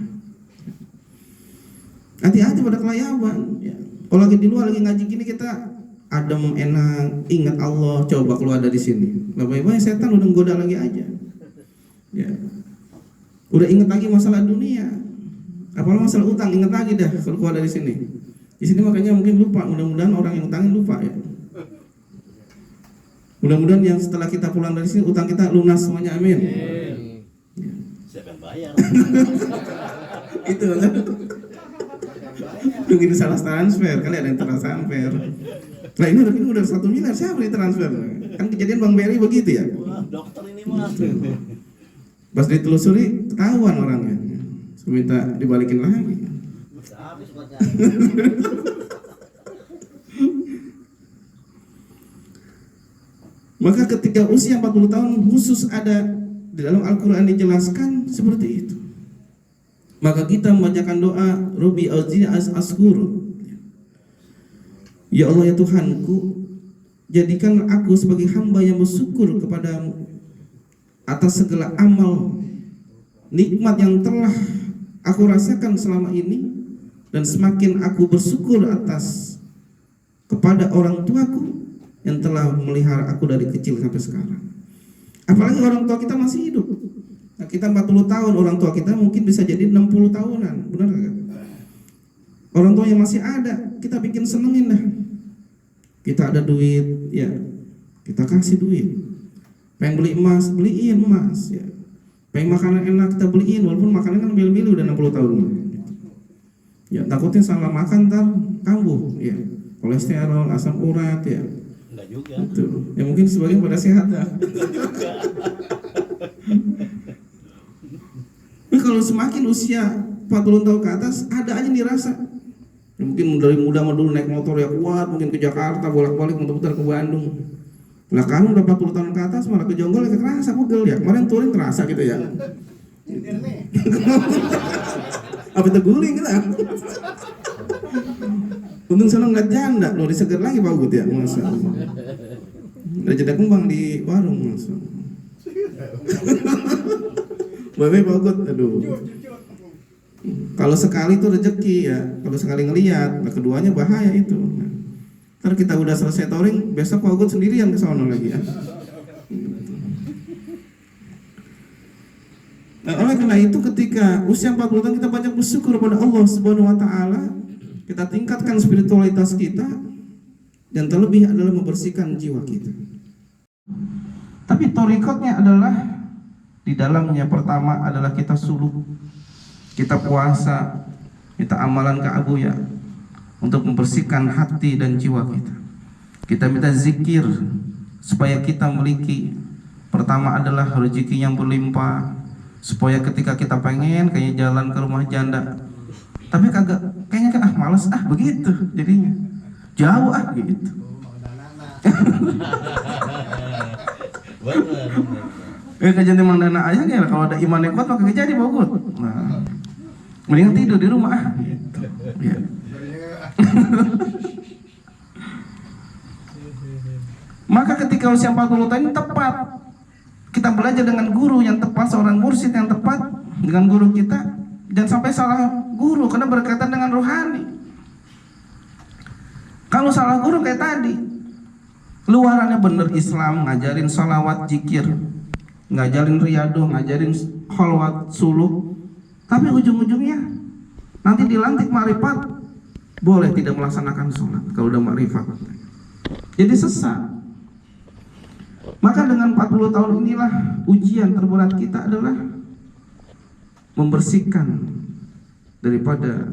Hati-hati pada kelayaban ya. Kalau lagi di luar lagi ngaji gini kita adem enak, ingat Allah, coba keluar dari sini. Bapak-bapak setan udah menggoda lagi aja. Ya. Udah ingat lagi masalah dunia. Apalagi masalah utang, ingat lagi dah kalau keluar dari sini. Di sini makanya mungkin lupa, mudah-mudahan orang yang utangin lupa ya. Mudah-mudahan yang setelah kita pulang dari sini utang kita lunas semuanya, amin. Ya. Siapa yang bayar? Itu tunggu ini salah transfer, kali ada yang transfer. Lah ini udah 1 miliar, siapa yang transfer? Kan kejadian Bang Beri begitu ya. Wah, dokter ini mah. Pas ditelusuri ketahuan orangnya. Minta dibalikin lagi. Habis buatnya. Maka ketika usia 40 tahun khusus ada di dalam Al-Quran dijelaskan seperti itu. Maka kita membacakan doa Rabbi auzini askur. Ya Allah ya Tuhanku, jadikan aku sebagai hamba yang bersyukur kepadamu atas segala amal nikmat yang telah aku rasakan selama ini, dan semakin aku bersyukur atas kepada orang tuaku yang telah memelihara aku dari kecil sampai sekarang. Apalagi orang tua kita masih hidup. Nah, kita 40 tahun, orang tua kita mungkin bisa jadi 60 tahunan, benar gak? Orang tua yang masih ada, kita bikin senengin dah. Kita ada duit, ya kita kasih duit. Pengen beli emas, beliin emas ya. Pengen makanan enak, kita beliin, walaupun makanan kan milih-milih udah 60 tahun. Ya takutnya salah makan ntar kambuh, ya kolesterol, asam urat ya. Enggak juga. Itu. Ya mungkin sebagian pada sehat ya. Tapi kalau semakin usia 40 tahun ke atas, ada aja dirasa. Ya, mungkin dari muda dulu naik motor ya kuat, mungkin ke Jakarta, bolak-balik muter-muter ke Bandung. Lah kamu udah 40 tahun ke atas malah ke Jonggol ya kerasa pegel ya. Kemarin touring terasa gitu ya. Apa terguling kita? Untung sana ngeliat janda, lo diseger lagi Pak Ugut ya, masa. Ada janda kembang di warung, masa. Baik Pak Ugut, aduh. Kalau sekali itu rezeki ya, kalau sekali ngelihat, nah keduanya bahaya itu. Ntar kita udah selesai touring, besok Pak Ugut sendirian ke sono lagi ya. Nah, oleh karena itu ketika usia 40 tahun kita banyak bersyukur kepada Allah Subhanahu wa taala, kita tingkatkan spiritualitas kita, dan terlebih adalah membersihkan jiwa kita. Tapi torikotnya adalah di dalamnya pertama adalah kita suluk, kita puasa, kita amalan keabuya untuk membersihkan hati dan jiwa kita. Kita minta zikir supaya kita memiliki, pertama adalah rezeki yang berlimpah, supaya ketika kita pengen kayak jalan ke rumah janda, tapi kayaknya kan malas begitu jadinya, jauh gitu. Kejadian Mang Dana ayah ya, kalau ada iman yang kuat maka jadi bagus. Nah, mendingan tidur di rumah gitu. Ya. Maka ketika usia 40 tahun ini tepat kita belajar dengan guru yang tepat, seorang mursyid yang tepat dengan guru kita. Jangan sampai salah guru karena berkaitan dengan rohani. Kalau salah guru kayak tadi, luarannya bener Islam, ngajarin sholawat, zikir, ngajarin riyadhah, ngajarin kholwat, suluk, tapi ujung-ujungnya nanti dilantik ma'rifat boleh tidak melaksanakan sholat kalau udah ma'rifat, jadi sesat. Maka dengan 40 tahun inilah ujian terberat kita adalah membersihkan daripada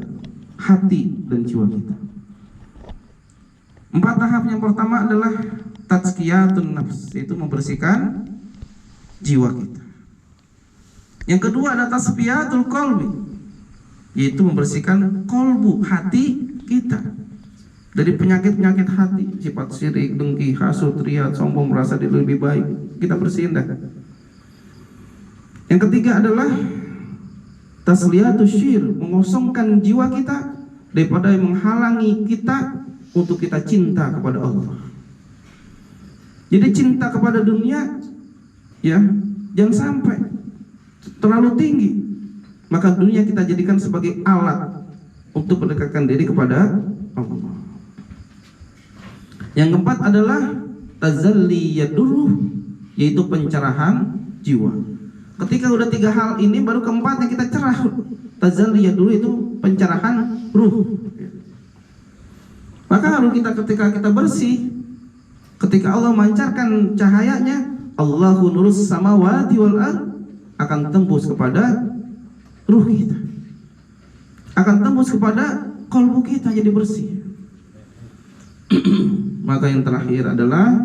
hati dan jiwa kita. 4 tahap yang pertama adalah tazkiyatun nafs, yaitu membersihkan jiwa kita. Yang kedua ada tasfiyatul qalbi, yaitu membersihkan kolbu, hati kita dari penyakit-penyakit hati, sifat syirik, dengki, hasud, riya, sombong, merasa diri lebih baik, kita bersihin dah. Yang ketiga adalah tasliyatus syir, mengosongkan jiwa kita daripada yang menghalangi kita untuk kita cinta kepada Allah. Jadi cinta kepada dunia ya jangan sampai terlalu tinggi, maka dunia kita jadikan sebagai alat untuk mendekatkan diri kepada Allah. Yang keempat adalah tazalli yaduruh, yaitu pencerahan jiwa. Ketika udah 3 hal ini baru keempatnya kita cerah. Tazalli yaduruh itu pencerahan ruh. Maka harus kita ketika kita bersih, ketika Allah memancarkan cahayanya, Allahu nurus samawati wal ard, akan tembus kepada ruh kita, akan tembus kepada kalbu kita jadi bersih. Maka yang terakhir adalah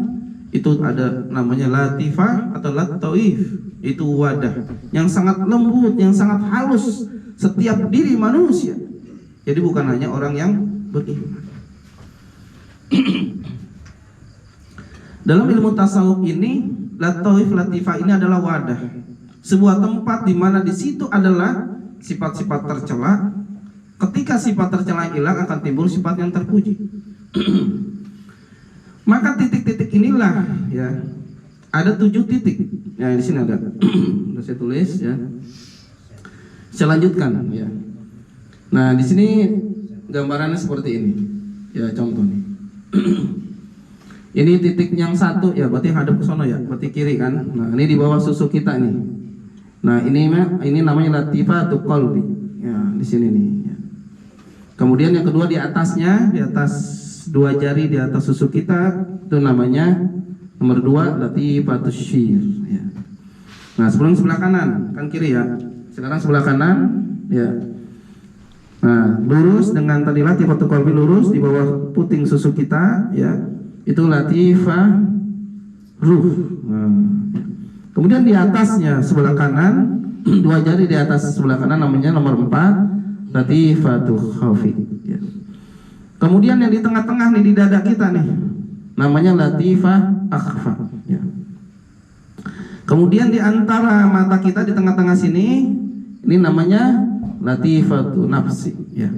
itu ada namanya latifah atau lataif, itu wadah yang sangat lembut, yang sangat halus setiap diri manusia. Jadi bukan hanya orang yang beriman. Dalam ilmu tasawuf ini, lataif latifah ini adalah wadah, sebuah tempat di mana di situ adalah sifat-sifat tercela. Ketika sifat tercela hilang akan timbul sifat yang terpuji. Maka titik-titik inilah ya, ada 7 titik. Ya di sini ada. Sudah saya tulis ya. Saya lanjutkan ya. Nah, di sini gambarannya seperti ini. Ya, contoh nih. Ini titik yang 1 ya, berarti hadap ke sono ya, berarti kiri kan. Nah, ini di bawah susu kita nih. Nah, ini namanya latifatul qalbi. Ya, di sini nih ya. Kemudian yang kedua di atasnya, di atas 2 jari di atas susu kita, itu namanya nomor 2 latifatus syir ya. Nah, sebelum sebelah kanan, kan kiri ya. Sekarang sebelah kanan ya. Nah, lurus dengan tadi latifatul qalbi, lurus di bawah puting susu kita ya. Itu latifah ruh. Nah, kemudian di atasnya sebelah kanan, 2 jari di atas sebelah kanan namanya nomor 4 latifatul khafi ya. Kemudian yang di tengah-tengah nih di dada kita nih namanya latifah akhfa ya. Kemudian di antara mata kita di tengah-tengah sini ini namanya latifatu nafsi ya.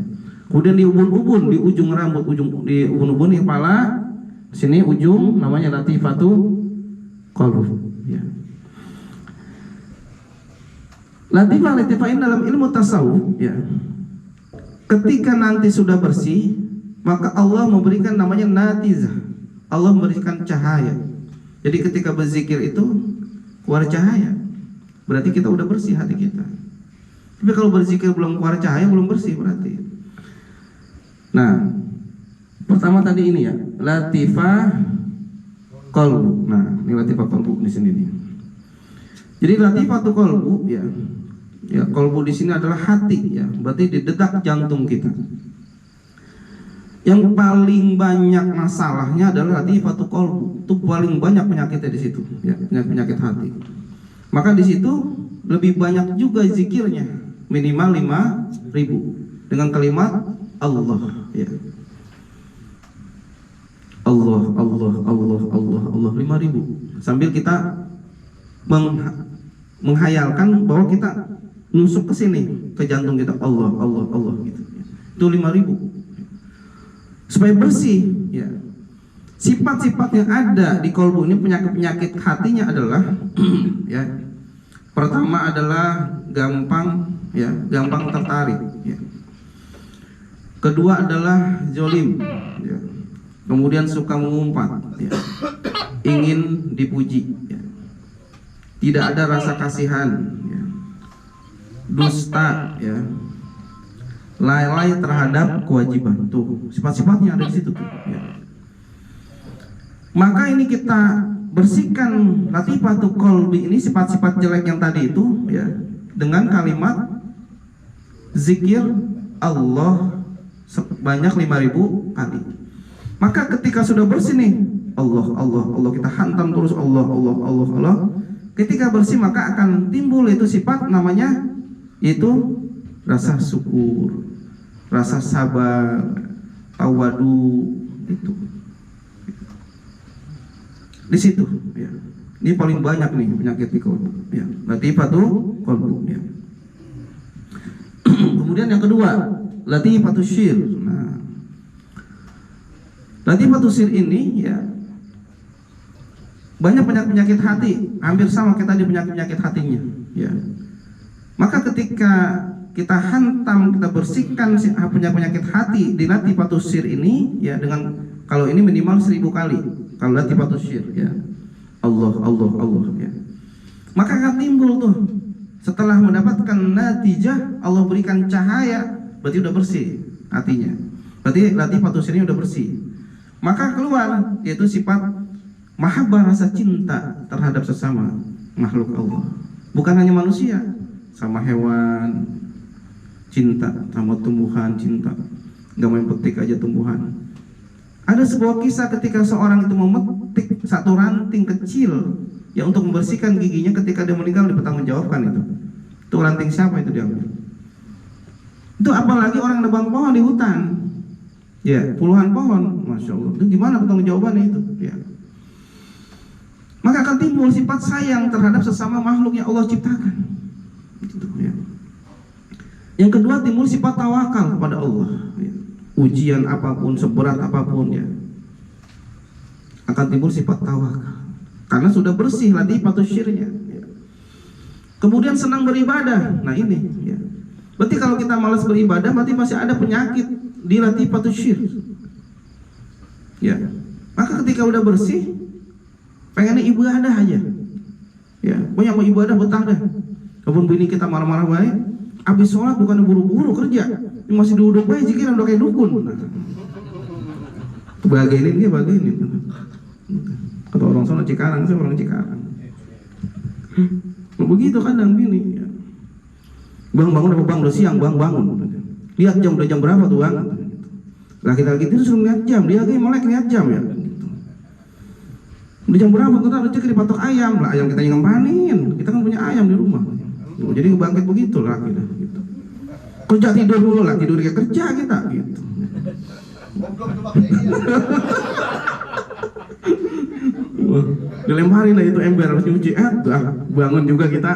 Kemudian di ubun-ubun, di ujung rambut, di ubun-ubun di kepala sini ujung namanya latifatu qalb ya. Latifah ini dalam ilmu tasawuf ya. Ketika nanti sudah bersih, maka Allah memberikan namanya natizah. Allah memberikan cahaya. Jadi ketika berzikir itu keluar cahaya, berarti kita udah bersih hati kita. Tapi kalau berzikir belum keluar cahaya, belum bersih berarti. Nah, pertama tadi ini ya, latifah qalbu. Nah, ini latifah qalbu di sini nih. Jadi latifatul qalbu ya. Ya, qalbu di sini adalah hati ya. Berarti di detak jantung kita. Yang paling banyak masalahnya adalah latifatul qalbu. Itu paling banyak penyakitnya di situ, ya, penyakit hati. Maka di situ lebih banyak juga zikirnya, minimal 5.000 dengan kalimat Allah, ya. Allah, Allah, Allah, Allah, Allah 5.000. Sambil kita menghayalkan bahwa kita nusuk ke sini, ke jantung kita, Allah, Allah, Allah gitu. Itu 5.000. Supaya bersih, ya. Sifat-sifat yang ada di kolbu ini, penyakit-penyakit hatinya adalah ya. Pertama adalah gampang, ya, gampang tertarik, ya. Kedua adalah zolim, ya. Kemudian suka mengumpat, ya. Ingin dipuji, ya. Tidak ada rasa kasihan, ya. Dusta, ya. Lalai terhadap kewajiban. Tuh sifat-sifatnya ada di situ, ya. Maka ini kita bersihkan latifatul qalbi ini, sifat-sifat jelek yang tadi itu, ya, dengan kalimat zikir Allah sebanyak 5.000 kali. Maka ketika sudah bersih nih, Allah, Allah, Allah, kita hantam terus Allah, Allah, Allah, Allah. Ketika bersih maka akan timbul itu sifat namanya itu rasa syukur, rasa sabar, tawadu, itu di situ, ya. Ini paling banyak nih penyakit di kolbu, ya. Latifatul qalbu, ya. Kemudian yang kedua, latifatul syir. Nah, latifatul syir ini, ya, banyak penyakit hati, hampir sama kayak tadi penyakit hatinya, ya. Maka ketika kita hantam, kita bersihkan penyakit hati di latifatul syir ini, ya, dengan kalau ini minimal 1.000 kali. Kalau latifatul syir, ya. Allah, Allah, Allah, ya. Maka akan timbul tuh, setelah mendapatkan natijah, Allah berikan cahaya, berarti udah bersih hatinya. Berarti latifatul syir ini udah bersih. Maka keluar yaitu sifat mahabbah, rasa cinta terhadap sesama makhluk Allah. Bukan hanya manusia, sama hewan cinta, sama tumbuhan cinta. Gak main petik aja tumbuhan. Ada sebuah kisah ketika seorang itu memetik satu ranting kecil, ya, untuk membersihkan giginya. Ketika dia meninggal dipertanggungjawabkan itu. Itu ranting siapa itu diambil? Itu apalagi orang nebang pohon di hutan, ya, puluhan pohon, masya Allah. Itu gimana pertanggungjawabannya itu? Ya. Maka akan timbul sifat sayang terhadap sesama makhluk yang Allah ciptakan. Itu, ya. Yang kedua timbul sifat tawakal kepada Allah, ya. Ujian apapun, seberat apapun, ya, akan timbul sifat tawakal karena sudah bersih latifatul syirnya, ya. Kemudian senang beribadah. Nah ini, ya, berarti kalau kita malas beribadah berarti masih ada penyakit di latifatul syir, ya. Maka ketika udah bersih pengennya ibadah aja, ya, banyak mau ibadah betah dah. Kalaupun bini kita marah-marah baik, habis sholat bukan buru-buru kerja, masih duduk baik, jikiran udah kayak dukun. Nah, bagianin dia, bagianin. Kata orang sana Cikarang, saya orang Cikarang. Begitu kadang bini, ya. Bang bangun, bang udah siang, bang bangun. Lihat jam, udah jam berapa tuh, bang? Laki-laki itu suruh lihat jam, dia lagi melek lihat jam, ya. Udah jam berapa? Kita rezeki dipatok ayam lah, ayam kita yang ngempanin. Kita kan punya ayam di rumah. Jadi ngebangkit begitu lah kita, gitu. Kerja tidur dulu lah, tidur kayak kerja kita, gitu. Dilemparin lah itu ember harus nyuci, bangun juga kita.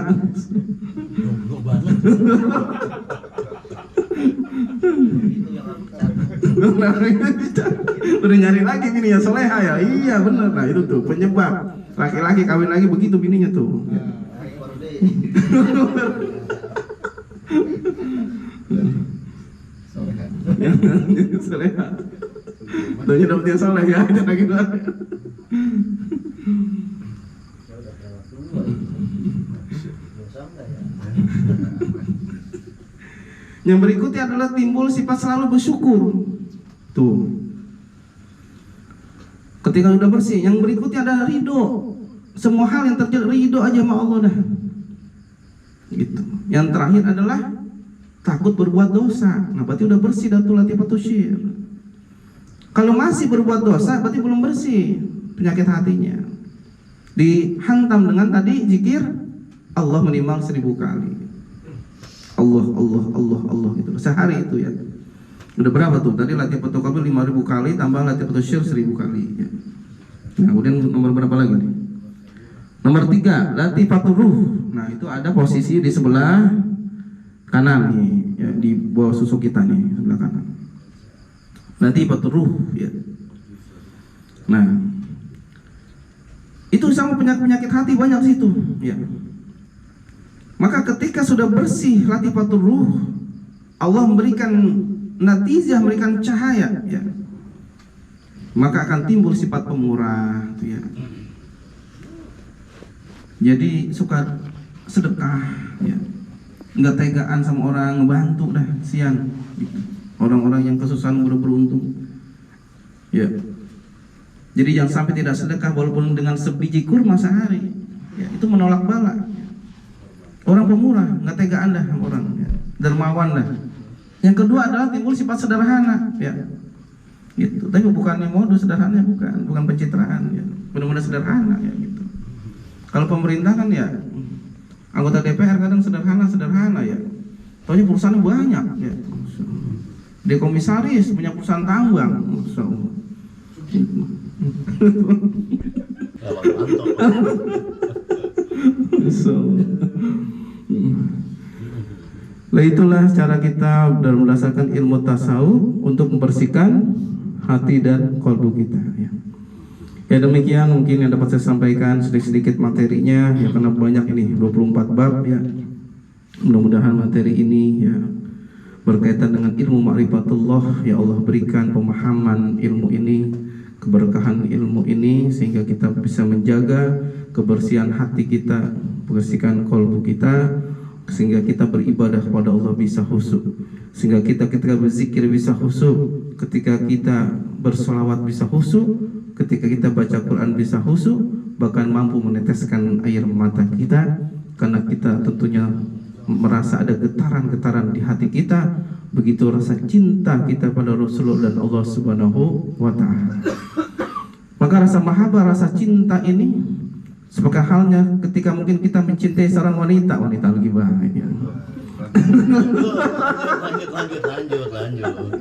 Udah nyari lagi bini ya soleha ya, iya bener. Nah itu tuh penyebab laki-laki kawin lagi begitu bininya tuh. Soleha. Doanya dapat dia soleh ya, itu lagi dua. Yang berikutnya adalah timbul sifat selalu bersyukur. Tuh. Ketika sudah bersih, yang berikutnya adalah ridho. Semua hal yang terjadi ridho aja sama Allah dah. Gitu. Yang terakhir adalah takut berbuat dosa. Nah, berarti udah bersih dan latifatul syir. Kalau masih berbuat dosa berarti belum bersih penyakit hatinya. Dihantam dengan tadi zikir Allah minimal 1000 kali. Allah itu sehari itu ya. Udah berapa tuh? Tadi latifatul qalbi 5000 kali tambah latifatul syir 1000 kali ya. Nah, kemudian nomor berapa lagi nih? Nomor 3, latifatul ruh. Nah, itu ada posisi di sebelah kanan nih, ya, di bawah susuk kita nih, sebelah kanan. Latifatul ruh ya. Nah, itu sama penyakit hati banyak situ ya. Maka ketika sudah bersih latifatul ruh, Allah memberikan natijah, memberikan cahaya ya. Maka akan timbul sifat pemurah ya. Jadi suka sedekah ya. Enggak tegaan sama orang, ngebantu dah, sian gitu. Orang-orang yang kesusahan beruntung ya. Jadi jangan sampai tidak sedekah walaupun dengan sebiji kurma sehari ya, itu menolak bala. Orang pemurah, nggak tegaan dah sama orang ya. Dermawan dah. Yang kedua adalah timbul sifat sederhana ya. Gitu. Tapi bukannya modus sederhana, bukan pencitraan ya. Benar-benar sederhana ya gitu. Kalau pemerintah kan ya, anggota DPR kadang sederhana ya. Soalnya perusahaannya banyak ya. Dia komisaris punya perusahaan tambang. Nah, itulah cara kita dalam berdasarkan ilmu tasawuf untuk membersihkan hati dan kalbu kita ya. Ya demikian mungkin yang dapat saya sampaikan sedikit materinya ya, karena banyak ini 24 bab ya. Mudah-mudahan materi ini ya berkaitan dengan ilmu ma'rifatullah ya, Allah berikan pemahaman ilmu ini, keberkahan ilmu ini sehingga kita bisa menjaga kebersihan hati kita, membersihkan kalbu kita, sehingga kita beribadah kepada Allah bisa khusyuk, sehingga kita ketika berzikir bisa khusyuk, ketika kita bersolawat bisa khusyuk, ketika kita baca Quran bisa khusyuk, bahkan mampu meneteskan air mata kita karena kita tentunya merasa ada getaran-getaran di hati kita, begitu rasa cinta kita pada Rasulullah dan Allah Subhanahu wa Ta'ala. Maka rasa mahabbah, rasa cinta ini sebagai halnya ketika mungkin kita mencintai seorang wanita lagi baik ya. Lanjut.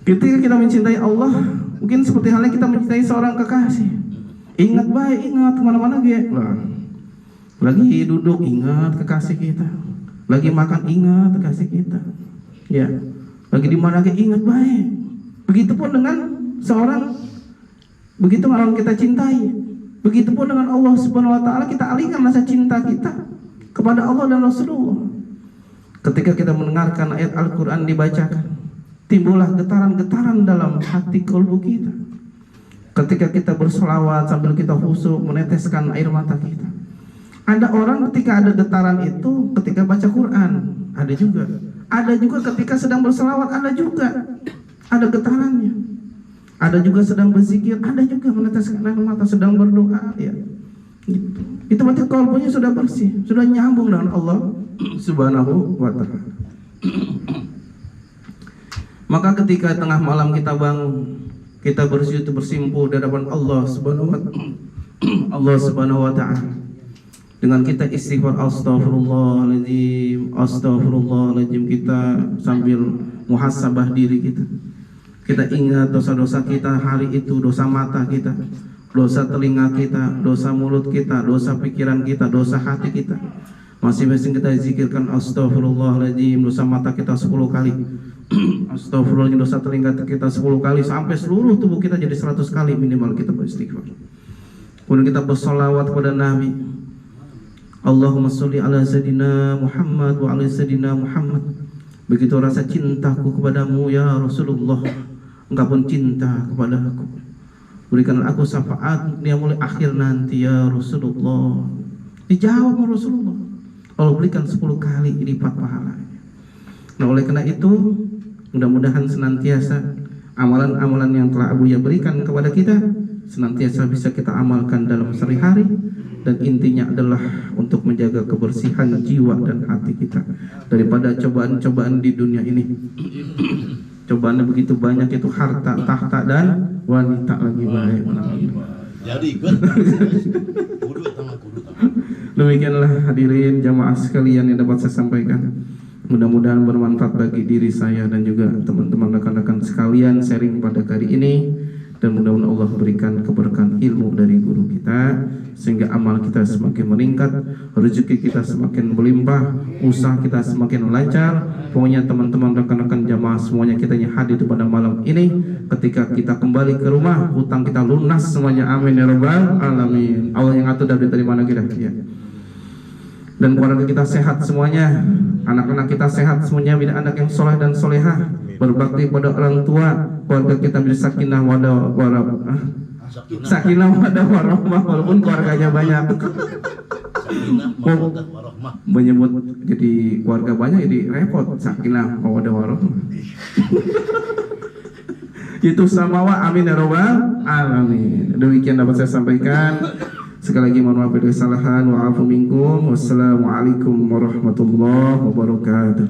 Ketika kita mencintai Allah, mungkin seperti halnya kita mencintai seorang kekasih. Ingat kemana-mana gitu. Lagi duduk ingat kekasih kita, lagi makan ingat kekasih kita, ya. Lagi di mana ingat baik. Begitupun dengan seorang, begitu orang kita cintai. Begitupun dengan Allah Subhanahu wa Ta'ala, kita alihkan rasa cinta kita kepada Allah dan Rasulullah. Ketika kita mendengarkan ayat Al-Quran dibacakan, timbullah getaran-getaran dalam hati kalbu kita. Ketika kita berselawat sambil kita khusyuk meneteskan air mata kita. Ada orang ketika ada getaran itu ketika baca Quran, ada juga. Ada juga ketika sedang berselawat, ada juga. Ada getarannya. Ada juga sedang berzikir, ada juga meneteskan air mata sedang berdoa ya. Gitu. Itu berarti kalbunya sudah bersih, sudah nyambung dengan Allah Subhanahu wa Ta'ala. Maka ketika tengah malam kita bangun, kita bersujud bersimpuh di hadapan Allah Subhanahu wa Ta'ala, dengan kita istighfar astagfirullahaladzim, kita sambil muhasabah diri kita. Kita ingat dosa-dosa kita hari itu, dosa mata kita, dosa telinga kita, dosa mulut kita, dosa pikiran kita, dosa hati kita. Masing-masing kita zikirkan astagfirullahaladzim, dosa mata kita 10 kali. Astagfirullahaladzim, dosa telinga kita 10 kali, sampai seluruh tubuh kita jadi 100 kali minimal kita beristighfar. Kemudian kita bersolawat kepada Nabi. Allahumma sholli ala sayyidina Muhammad wa ala sayyidina Muhammad. Begitu rasa cintaku kepadamu ya Rasulullah, engkau pun cinta kepada aku. Berikanlah aku syafaat dia mulai akhir nanti ya Rasulullah. Dijawab Rasulullah, Allah berikan 10 kali lipat pahalanya. Nah oleh karena itu, mudah-mudahan senantiasa amalan-amalan yang telah Abu Ya berikan kepada kita senantiasa bisa kita amalkan dalam sehari-hari, dan intinya adalah untuk menjaga kebersihan jiwa dan hati kita daripada cobaan-cobaan di dunia ini. Cobaannya begitu banyak, itu harta, tahta, dan wanita lagi baik. Jadi ikut. Kudu tengah. Demikianlah hadirin jamaah sekalian yang dapat saya sampaikan. Mudah-mudahan bermanfaat bagi diri saya dan juga teman-teman rekan-rekan sekalian sharing pada kali ini, dan mudah-mudahan Allah berikan keberkahan ilmu dari guru kita sehingga amal kita semakin meningkat, rezeki kita semakin berlimpah, usaha kita semakin lancar. Pokoknya teman-teman rekan-rekan jamaah semuanya kita yang hadir pada malam ini, ketika kita kembali ke rumah hutang kita lunas semuanya, amin ya rabbal alamin. Allah yang atur dari mana kita ya. Dan keluarga kita sehat semuanya, anak-anak kita sehat semuanya, bila anak yang soleh dan solehah, berbakti pada orang tua, keluarga kita bisa sakinah warahmah, walaupun keluarganya banyak. Sakinah mawaddah warahmah. Menyebut jadi keluarga banyak jadi repot, sakinah mawaddah warahmah. Itu samawa, amin ya rabbal alamin. Demikian dapat saya sampaikan. Sekali lagi mohon maaf bila kesalahan, wa'afu minkum. Wassalamualaikum warahmatullahi wabarakatuh.